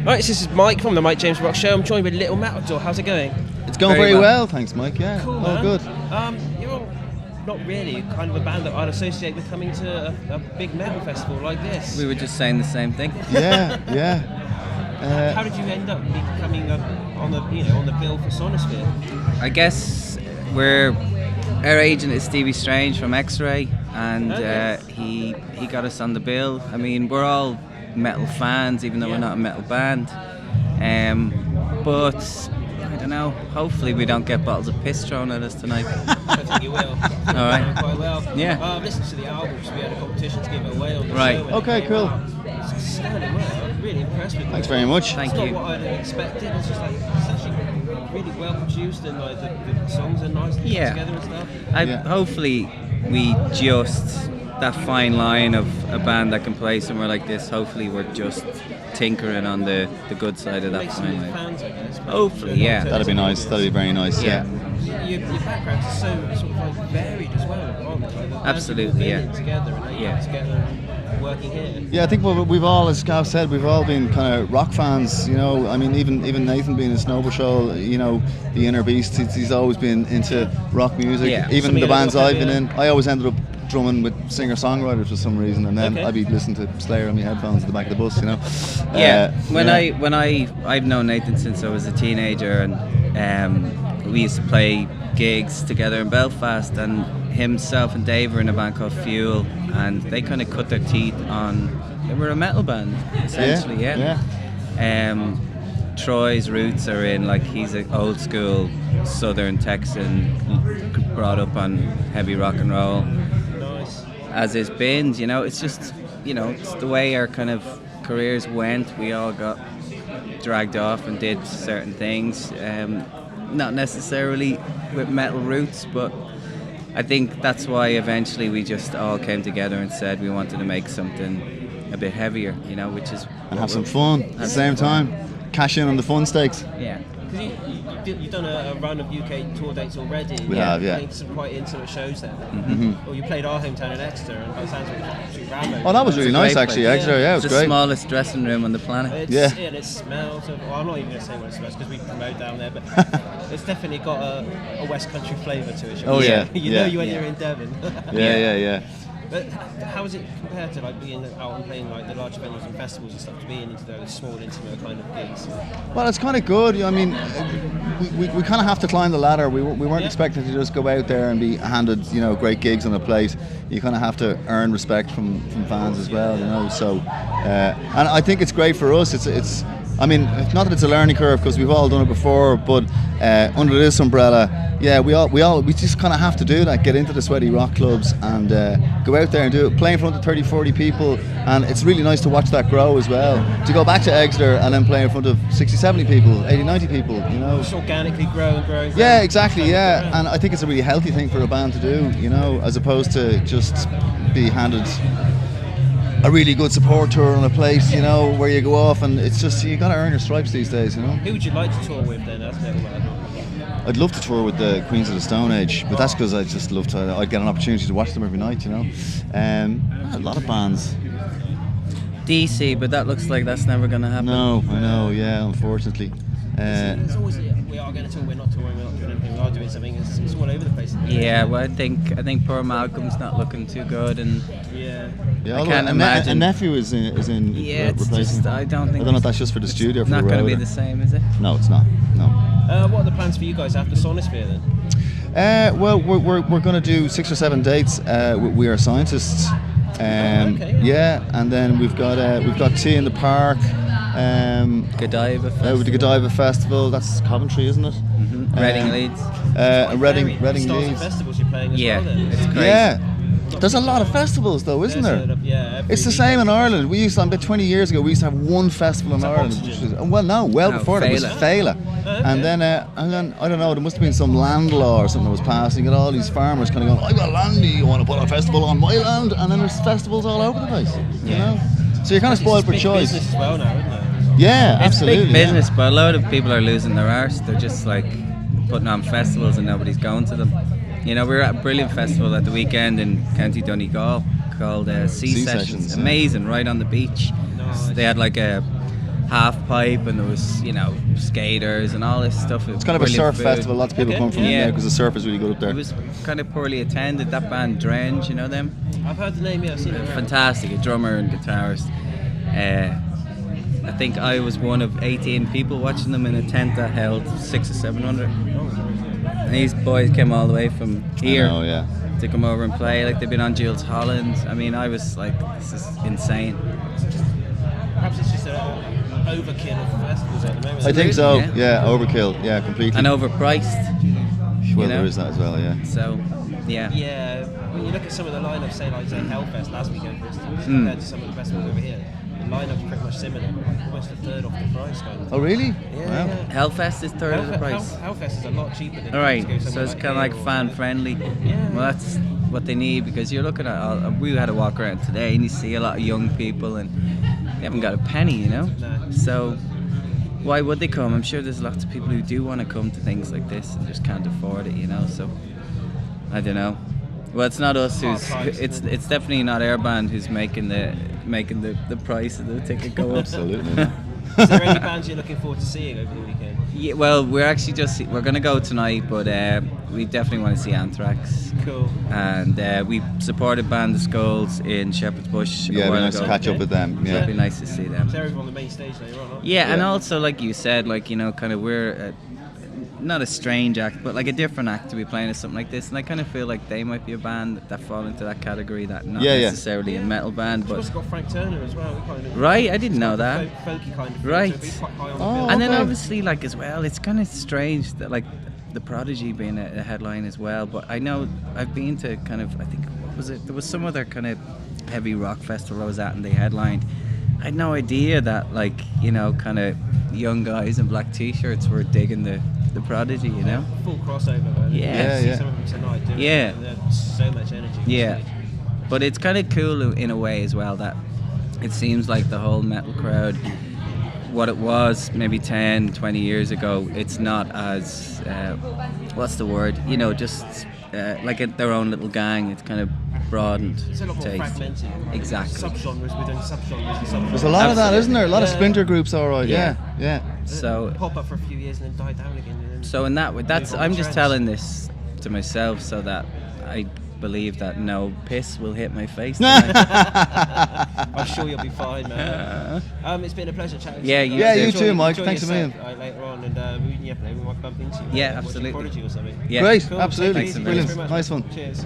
Right, so this is Mike from the Mike James Rock Show. I'm joined with Little Matador. How's it going? It's going very well, thanks, Mike. Yeah, cool, all man. good. You're not really kind of a band that I'd associate with coming to a big metal festival like this. We were just saying the same thing. Yeah. How did you end up becoming on the bill for Sonisphere? I guess our agent is Stevie Strange from X-Ray, and he got us on the bill. I mean, we're all metal fans, even though we're not a metal band. But I don't know. Hopefully, we don't get bottles of piss thrown at us tonight. I think you will. All right. Quite well. Yeah. I've listened to the albums. We had a competition to give it away on the Right. show. Okay, cool. It's sterling work. I'm really impressed with it. Thanks very much. Thank It's you. not what I'd expected. It's just like it's actually really well produced and like the songs are nice and put together and stuff. Hopefully, we just that fine line of a band that can play somewhere like this. Hopefully, we're just tinkering on the good side of that Make some fine new line. fans, I guess. Hopefully, yeah. That'd be nice. That'd be very nice. Yeah. Your backgrounds are so sort of like varied as well, aren't they? Like, the bands Absolutely, you've yeah. been in together and now you're together and working here. Yeah, I think we've all, as Gav said, we've all been kind of rock fans. You know, I mean, even Nathan being a Snowball Show, you know, the inner beast. He's always been into rock music. Yeah. Even Something the bands a little I've been heavier. in, I always ended up drumming with singer-songwriters for some reason, and then Okay. I'd be listening to Slayer on my headphones at the back of the bus. You know. I've known Nathan since I was a teenager, and we used to play gigs together in Belfast, and himself and Dave were in a band called Fuel, and they kind of cut their teeth on. They were a metal band essentially, Troy's roots are in, like, he's an old school Southern Texan, brought up on heavy rock and roll. Nice. As is Bin's, you know, it's just, you know, it's the way our kind of careers went. We all got dragged off and did certain things, not necessarily with metal roots, but I think that's why eventually we just all came together and said we wanted to make something a bit heavier, you know, which is... And have some fun at the same time. Cash in on the fun stakes. Yeah. Because you've done a run of UK tour dates already. We have, yeah. Playing some quite intimate shows there. Mm-hmm. Well, you played our hometown in Exeter, and by the sounds of it, absolutely rammed. Oh, that was really nice, actually. place. Extra, yeah, it was It's the great. smallest dressing room on the planet. And it smells of, well, I'm not even going to say what it smells because we promote down there, but it's definitely got a West Country flavour to it. Oh, yeah. You Yeah. know you when you're in Devon. Yeah. But how is it compared to like being out and playing like the larger venues and festivals and stuff to being into those small, intimate kind of gigs? Well, it's kind of good. I mean, we kind of have to climb the ladder. We weren't expecting to just go out there and be handed, you know, great gigs on a plate. You kind of have to earn respect from fans as well, you know. So, and I think it's great for us. It's I mean, not that it's a learning curve because we've all done it before, but under this umbrella, we just kind of have to do that. Get into the sweaty rock clubs and go out there and do it. Play in front of 30, 40 people, and it's really nice to watch that grow as well. To go back to Exeter and then play in front of 60, 70 people, 80, 90 people, you know. Just organically grow and grow. Yeah, exactly. Yeah, and I think it's a really healthy thing for a band to do, you know, as opposed to just be handed a really good support tour on a place, you know, where you go off, and it's just, you got to earn your stripes these days, you know. Who would you like to tour with then? That's Little Matador. I'd love to tour with the Queens of the Stone Age, but that's because I just love to. I'd get an opportunity to watch them every night, you know. A lot of bands. DC, but that looks like that's never going to happen. No, I know. Yeah, unfortunately. There's always we are going to tour, we're not touring, we're not doing anything, we are doing something. It's all over the place. Yeah, well, I think poor Malcolm's not looking too good, and Yeah. Yeah, I can't imagine. A nephew is in yeah, it's replacing. just, I don't It's for not the going to road. be the same, is it? No, it's not. No. What are the plans for you guys after Sonisphere then? Well, we're going to do 6 or 7 dates. We are scientists. Okay. Yeah, and then we've got Tea in the Park. Godiva Festival. With the Godiva Festival. That's Coventry, isn't it? Mm-hmm. Reading Leeds. Reading Stars and Leeds. festivals you're playing as Yeah, well then. it's great. Yeah. There's a lot of festivals though, isn't there? Yeah. It's the same in Ireland. We used to, about 20 years ago, we used to have one festival in Ireland. Which was, before that was Fela. Okay. And then I don't know, there must have been some land law or something that was passed. You got all these farmers kind of going, "I got land, you want to put a festival on my land?" And then there's festivals all over the place. You know, so you're kind of spoiled for It's choice. business as well now, isn't it? Yeah, It's absolutely. big business, but a lot of people are losing their arse. They're just like putting on festivals and nobody's going to them. You know, we were at a brilliant festival at the weekend in County Donegal called Sea Sea Sessions. Sessions, yeah. Amazing, right on the beach. Nice. They had like a half pipe, and there was skaters and all this stuff. It's kind of a surf festival. Lots of people come from Yeah. there because the surf is really good up there. It was kind of poorly attended. That band Drenge, you know them? I've heard the name, yeah, I've seen it around. Fantastic, a drummer and guitarist. I think I was one of 18 people watching them in a tent that held 600 or 700. And these boys came all the way from here I know, yeah. to come over and play. Like, they've been on Jules Holland. I mean, I was like, this is insane. Perhaps it's just an overkill of festivals at the moment. I think so. Yeah. Yeah, overkill. Yeah, completely. And overpriced. Well, know. there is that as well. Yeah. So, yeah. Yeah, when you look at some of the lineups, say Hellfest last weekend, for instance, compared to some of the festivals over here, the lineup's pretty much similar, almost a third off the price. Kind of. Oh, really? Yeah, Wow. yeah. Hellfest is third of the price. Hellfest is a lot cheaper than. All right, to go so somewhere it's like kind of here like or- fan friendly. Yeah. Well, that's what they need, because you're looking at. We had a walk around today, and you see a lot of young people, and they haven't got a penny, No. So why would they come? I'm sure there's lots of people who do want to come to things like this and just can't afford it, So I don't know. Well, it's not us who's. It's definitely not our band who's making the price of the ticket go up. Absolutely. no. Is there any bands you're looking forward to seeing over the weekend? Yeah, well, we're actually we're gonna go tonight, but we definitely want to see Anthrax. Cool. And we supported Band of Skulls in Shepherd's Bush. Yeah, a it'd be while nice to ago. catch up with them. It'd Yeah. be nice to see them. So everyone on the main stage later on, Yeah, and Yeah. also like you said, kind of we're not a strange act, but like a different act to be playing at something like this, and I kind of feel like they might be a band that fall into that category, that not Yeah, yeah. necessarily a metal band, We've but also got Frank Turner as well. We kind of, right, I didn't know that. Folky kind of feel, Right. So it'd be quite high on the Oh. bill. And then Okay. obviously, like, as well, it's kind of strange that like the Prodigy being a headline as well. But I know I've been to kind of, I think, what was it? There was some other kind of heavy rock festival I was at, and they headlined. I had no idea that, like, kind of young guys in black t-shirts were digging the Prodigy, Full crossover, man. Yeah. Yeah, See yeah. some of them tonight doing Yeah. it, and there's so much energy. on Yeah. stage. But it's kind of cool in a way as well that it seems like the whole metal crowd, what it was maybe 10, 20 years ago, it's not as, what's the word? Just like their own little gang. It's kind of broadened It's a lot more taste. fragmented. Exactly. Subgenres within subgenres and subgenres. There's a lot of that, isn't there? A lot of Yeah. splinter groups, all right. Yeah. Yeah. So, Pop up for a few years and then die down again. And then so in that way, that's move on I'm to just trends. telling this to myself so that I believe that no piss will hit my face. I'm sure you'll be fine, man. It's been a pleasure chatting. Yeah, to you Yeah, too. you Enjoy- too, Mike. enjoy Thanks a your million. set, later on, and we might bump into you. Yeah, watching absolutely. Prodigy or something. Yeah. Great. Cool, Absolutely. take it easy. Thanks Brilliant. Thanks very much. Nice one. Cheers.